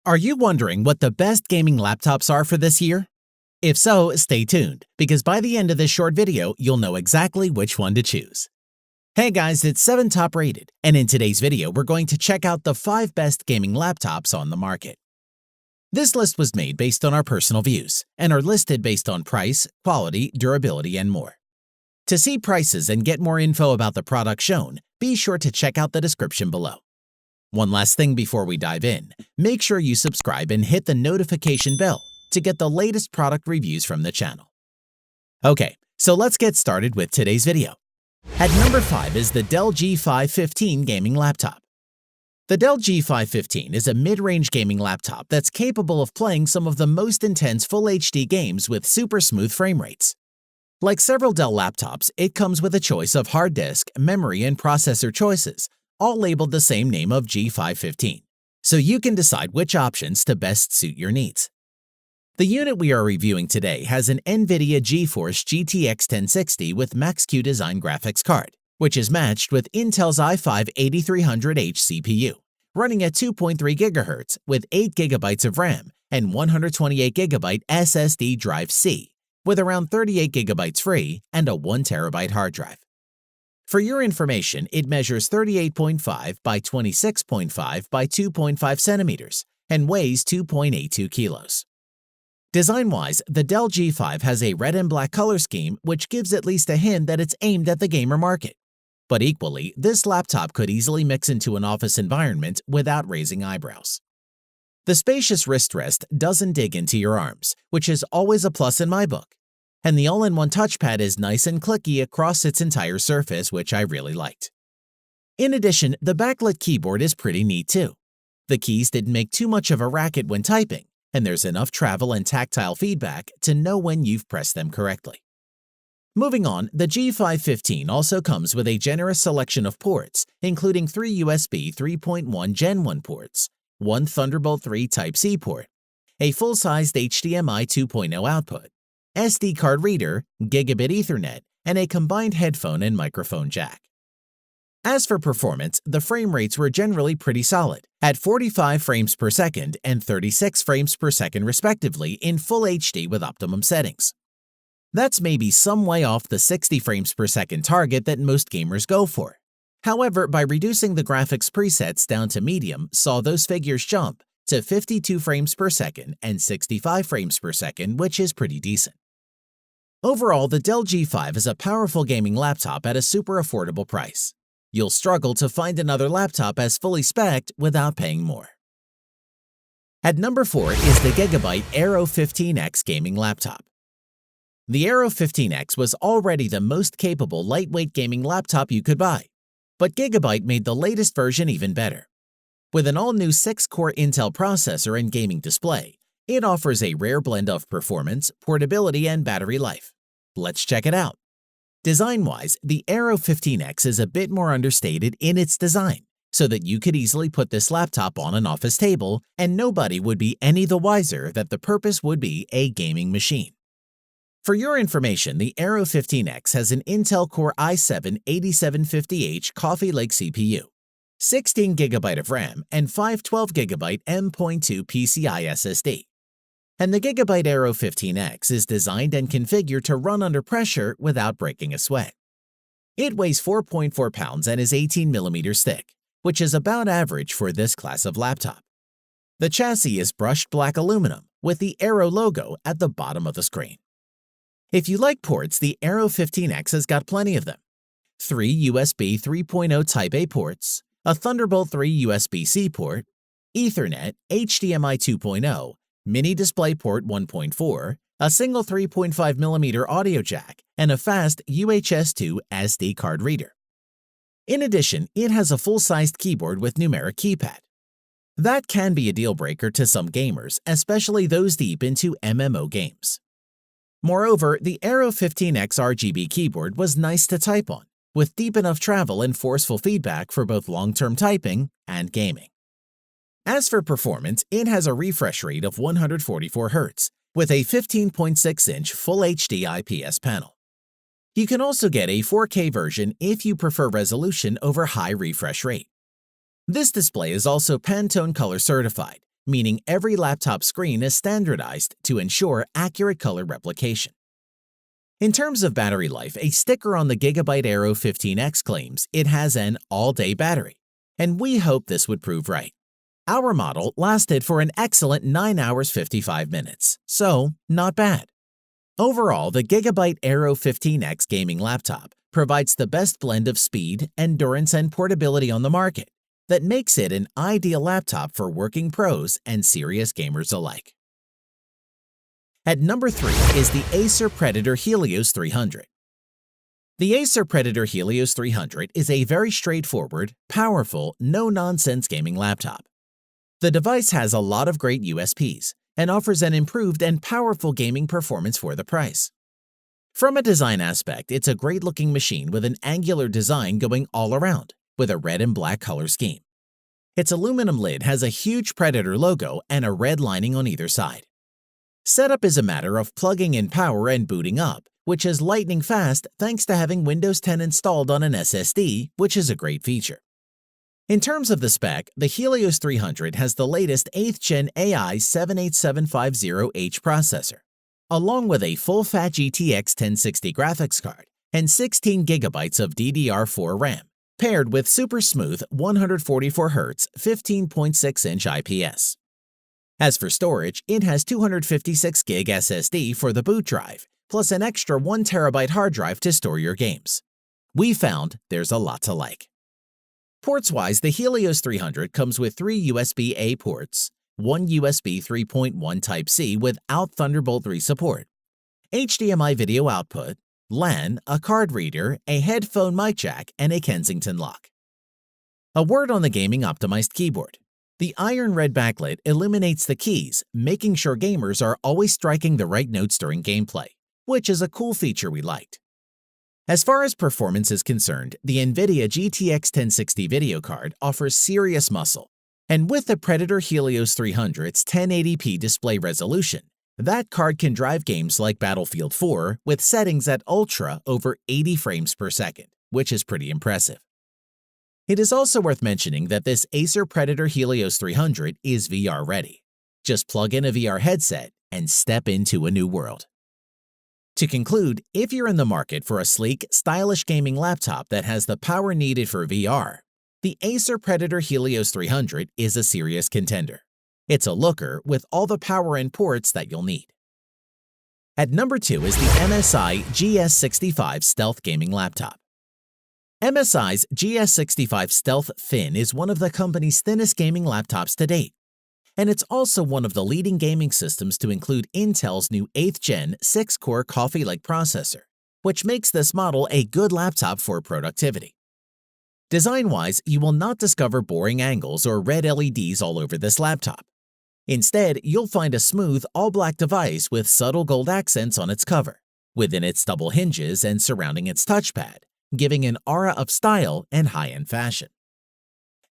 Are you wondering what the best gaming laptops are for this year? If so, stay tuned, because by the end of this short video, you'll know exactly which one to choose. Hey guys, it's 7 Top Rated, and in today's video, we're going to check out the 5 best gaming laptops on the market. This list was made based on our personal views, and are listed based on price, quality, durability, and more. To see prices and get more info about the product shown, be sure to check out the description below. One last thing before we dive in, make sure you subscribe and hit the notification bell to get the latest product reviews from the channel. Okay, so let's get started with today's video. At number 5 is the Dell G515 gaming laptop. The Dell G515 is a mid-range gaming laptop that's capable of playing some of the most intense Full HD games with super smooth frame rates. Like several Dell laptops, it comes with a choice of hard disk, memory, and processor choices, all labeled the same name of G515, so you can decide which options to best suit your needs. The unit we are reviewing today has an NVIDIA GeForce GTX 1060 with Max-Q design graphics card, which is matched with Intel's i5-8300H CPU, running at 2.3 GHz with 8 GB of RAM and 128 GB SSD drive C, with around 38 GB free and a 1 TB hard drive. For your information, it measures 38.5 by 26.5 by 2.5 centimeters and weighs 2.82 kilos. Design-wise, the Dell G5 has a red and black color scheme, which gives at least a hint that it's aimed at the gamer market. But equally, this laptop could easily mix into an office environment without raising eyebrows. The spacious wrist rest doesn't dig into your arms, which is always a plus in my book. And the all-in-one touchpad is nice and clicky across its entire surface, which I really liked. In addition, the backlit keyboard is pretty neat too. The keys didn't make too much of a racket when typing, and there's enough travel and tactile feedback to know when you've pressed them correctly. Moving on, the G515 also comes with a generous selection of ports, including 3 USB 3.1 Gen 1 ports, 1 Thunderbolt 3 Type-C port, a full-sized HDMI 2.0 output, SD card reader, Gigabit Ethernet, and a combined headphone and microphone jack. As for performance, the frame rates were generally pretty solid, at 45 frames per second and 36 frames per second respectively in Full HD with optimum settings. That's maybe some way off the 60 frames per second target that most gamers go for. However, by reducing the graphics presets down to medium, saw those figures jump to 52 frames per second and 65 frames per second, which is pretty decent. Overall, the Dell G5 is a powerful gaming laptop at a super affordable price. You'll struggle to find another laptop as fully spec'd without paying more. At number 4 is the GIGABYTE Aero 15X gaming laptop. The Aero 15X was already the most capable lightweight gaming laptop you could buy, but GIGABYTE made the latest version even better. With an all-new 6-core Intel processor and gaming display, it offers a rare blend of performance, portability, and battery life. Let's check it out. Design-wise, the Aero 15X is a bit more understated in its design, so that you could easily put this laptop on an office table and nobody would be any the wiser that the purpose would be a gaming machine. For your information, the Aero 15X has an Intel Core i7-8750H Coffee Lake CPU, 16 GB of RAM, and 512 GB M.2 PCI SSD. And the GIGABYTE Aero 15X is designed and configured to run under pressure without breaking a sweat. It weighs 4.4 pounds and is 18 millimeters thick, which is about average for this class of laptop. The chassis is brushed black aluminum with the Aero logo at the bottom of the screen. If you like ports, the Aero 15X has got plenty of them. 3 USB 3.0 Type-A ports, a Thunderbolt 3 USB-C port, Ethernet, HDMI 2.0, Mini DisplayPort 1.4, a single 3.5mm audio jack, and a fast UHS-2 SD card reader. In addition, it has a full-sized keyboard with numeric keypad. That can be a deal-breaker to some gamers, especially those deep into MMO games. Moreover, the Aero 15X RGB keyboard was nice to type on, with deep enough travel and forceful feedback for both long-term typing and gaming. As for performance, it has a refresh rate of 144 Hz, with a 15.6-inch Full HD IPS panel. You can also get a 4K version if you prefer resolution over high refresh rate. This display is also Pantone color certified, meaning every laptop screen is standardized to ensure accurate color replication. In terms of battery life, a sticker on the GIGABYTE Aero 15X claims it has an all-day battery, and we hope this would prove right. Our model lasted for an excellent 9 hours 55 minutes, so not bad. Overall, the GIGABYTE Aero 15X gaming laptop provides the best blend of speed, endurance, and portability on the market that makes it an ideal laptop for working pros and serious gamers alike. At number 3 is the Acer Predator Helios 300. The Acer Predator Helios 300 is a very straightforward, powerful, no-nonsense gaming laptop. The device has a lot of great USPs and offers an improved and powerful gaming performance for the price. From a design aspect, it's a great-looking machine with an angular design going all around, with a red and black color scheme. Its aluminum lid has a huge Predator logo and a red lining on either side. Setup is a matter of plugging in power and booting up, which is lightning fast thanks to having Windows 10 installed on an SSD, which is a great feature. In terms of the spec, the Helios 300 has the latest 8th Gen AI 78750H processor, along with a full-fat GTX 1060 graphics card and 16 GB of DDR4 RAM, paired with super smooth 144Hz 15.6-inch IPS. As for storage, it has 256GB SSD for the boot drive, plus an extra 1TB hard drive to store your games. We found there's a lot to like. Ports-wise, the Helios 300 comes with 3 USB-A ports, 1 USB 3.1 Type-C without Thunderbolt 3 support, HDMI video output, LAN, a card reader, a headphone mic jack, and a Kensington lock. A word on the gaming-optimized keyboard. The iron red backlit illuminates the keys, making sure gamers are always striking the right notes during gameplay, which is a cool feature we liked. As far as performance is concerned, the NVIDIA GTX 1060 video card offers serious muscle, and with the Predator Helios 300's 1080p display resolution, that card can drive games like Battlefield 4 with settings at Ultra over 80 frames per second, which is pretty impressive. It is also worth mentioning that this Acer Predator Helios 300 is VR ready. Just plug in a VR headset and step into a new world. To conclude, if you're in the market for a sleek, stylish gaming laptop that has the power needed for VR, the Acer Predator Helios 300 is a serious contender. It's a looker with all the power and ports that you'll need. At number 2 is the MSI GS65 Stealth Gaming Laptop. MSI's GS65 Stealth Thin is one of the company's thinnest gaming laptops to date, and it's also one of the leading gaming systems to include Intel's new 8th Gen 6-core Coffee Lake processor, which makes this model a good laptop for productivity. Design-wise, you will not discover boring angles or red LEDs all over this laptop. Instead, you'll find a smooth, all-black device with subtle gold accents on its cover, within its double hinges and surrounding its touchpad, giving an aura of style and high-end fashion.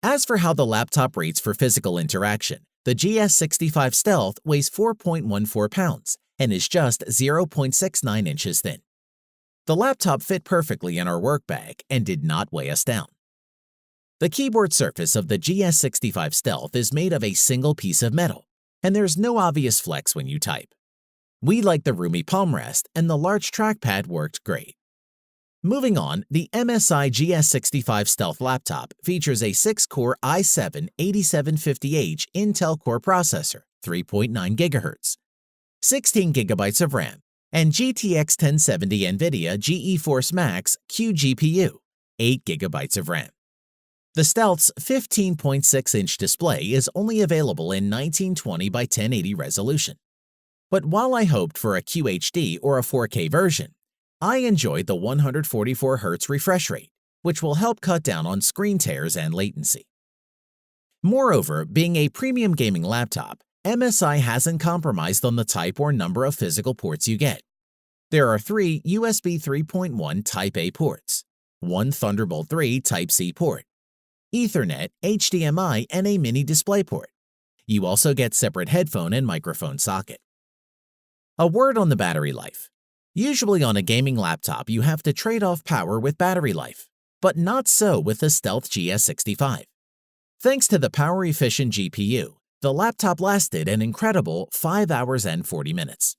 As for how the laptop rates for physical interaction, the GS65 Stealth weighs 4.14 pounds and is just 0.69 inches thin. The laptop fit perfectly in our work bag and did not weigh us down. The keyboard surface of the GS65 Stealth is made of a single piece of metal, and there's no obvious flex when you type. We like the roomy palm rest, and the large trackpad worked great. Moving on, the MSI GS65 Stealth laptop features a 6-core i7-8750H Intel Core processor, 3.9 GHz, 16 GB of RAM, and GTX 1070 NVIDIA GeForce Max Q GPU, 8 GB of RAM. The Stealth's 15.6-inch display is only available in 1920 by 1080 resolution. But while I hoped for a QHD or a 4K version, I enjoyed the 144Hz refresh rate, which will help cut down on screen tears and latency. Moreover, being a premium gaming laptop, MSI hasn't compromised on the type or number of physical ports you get. There are 3 USB 3.1 Type-A ports, 1 Thunderbolt 3 Type-C port, Ethernet, HDMI, and a mini DisplayPort. You also get separate headphone and microphone socket. A word on the battery life. Usually on a gaming laptop, you have to trade off power with battery life, but not so with the Stealth GS65. Thanks to the power-efficient GPU, the laptop lasted an incredible 5 hours and 40 minutes.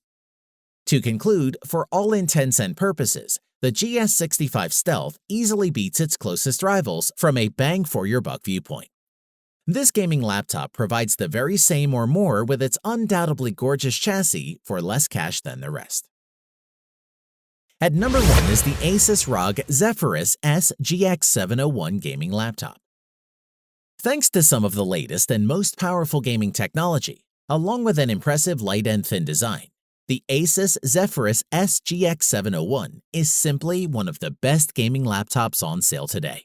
To conclude, for all intents and purposes, the GS65 Stealth easily beats its closest rivals from a bang-for-your-buck viewpoint. This gaming laptop provides the very same or more with its undoubtedly gorgeous chassis for less cash than the rest. At number 1 is the ASUS ROG Zephyrus S GX701 gaming laptop. Thanks to some of the latest and most powerful gaming technology, along with an impressive light and thin design, the ASUS Zephyrus S GX701 is simply one of the best gaming laptops on sale today.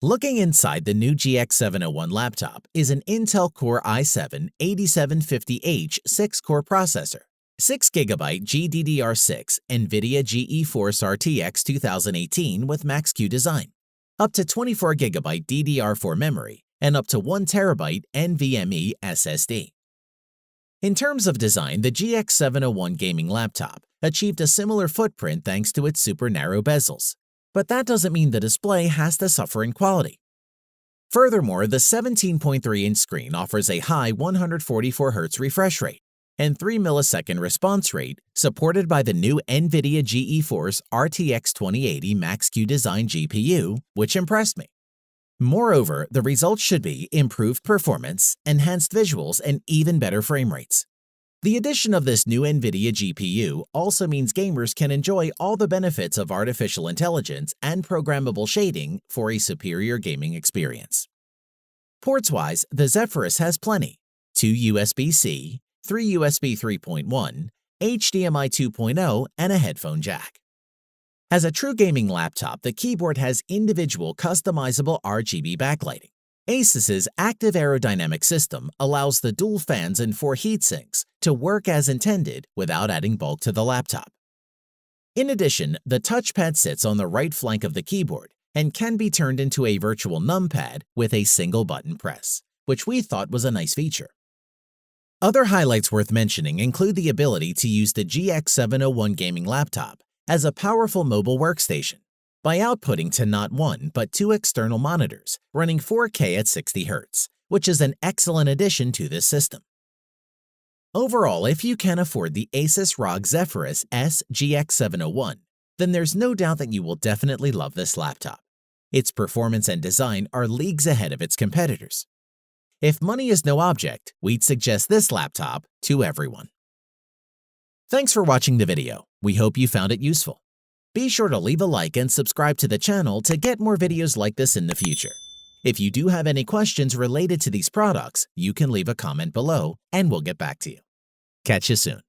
Looking inside the new GX701 laptop is an Intel Core i7-8750H 6-core processor, 6GB GDDR6 NVIDIA GeForce RTX 2018 with Max-Q design, up to 24GB DDR4 memory, and up to 1TB NVMe SSD. In terms of design, the GX701 gaming laptop achieved a similar footprint thanks to its super narrow bezels, but that doesn't mean the display has to suffer in quality. Furthermore, the 17.3-inch screen offers a high 144Hz refresh rate and 3 millisecond response rate supported by the new NVIDIA GeForce RTX 2080 Max-Q design GPU, which impressed me. Moreover, the results should be improved performance, enhanced visuals, and even better frame rates. The addition of this new NVIDIA GPU also means gamers can enjoy all the benefits of artificial intelligence and programmable shading for a superior gaming experience. Ports-wise, the Zephyrus has plenty: 2 USB-C, 3 USB 3.1, HDMI 2.0, and a headphone jack. As a true gaming laptop, the keyboard has individual customizable RGB backlighting. ASUS's active aerodynamic system allows the dual fans and 4 heatsinks to work as intended without adding bulk to the laptop. In addition, the touchpad sits on the right flank of the keyboard and can be turned into a virtual numpad with a single button press, which we thought was a nice feature. Other highlights worth mentioning include the ability to use the GX701 gaming laptop as a powerful mobile workstation by outputting to not 1 but 2 external monitors running 4K at 60 Hz, which is an excellent addition to this system. Overall, if you can afford the ASUS ROG Zephyrus S GX701, then there's no doubt that you will definitely love this laptop. Its performance and design are leagues ahead of its competitors. If money is no object, we'd suggest this laptop to everyone. Thanks for watching the video. We hope you found it useful. Be sure to leave a like and subscribe to the channel to get more videos like this in the future. If you do have any questions related to these products, you can leave a comment below and we'll get back to you. Catch you soon.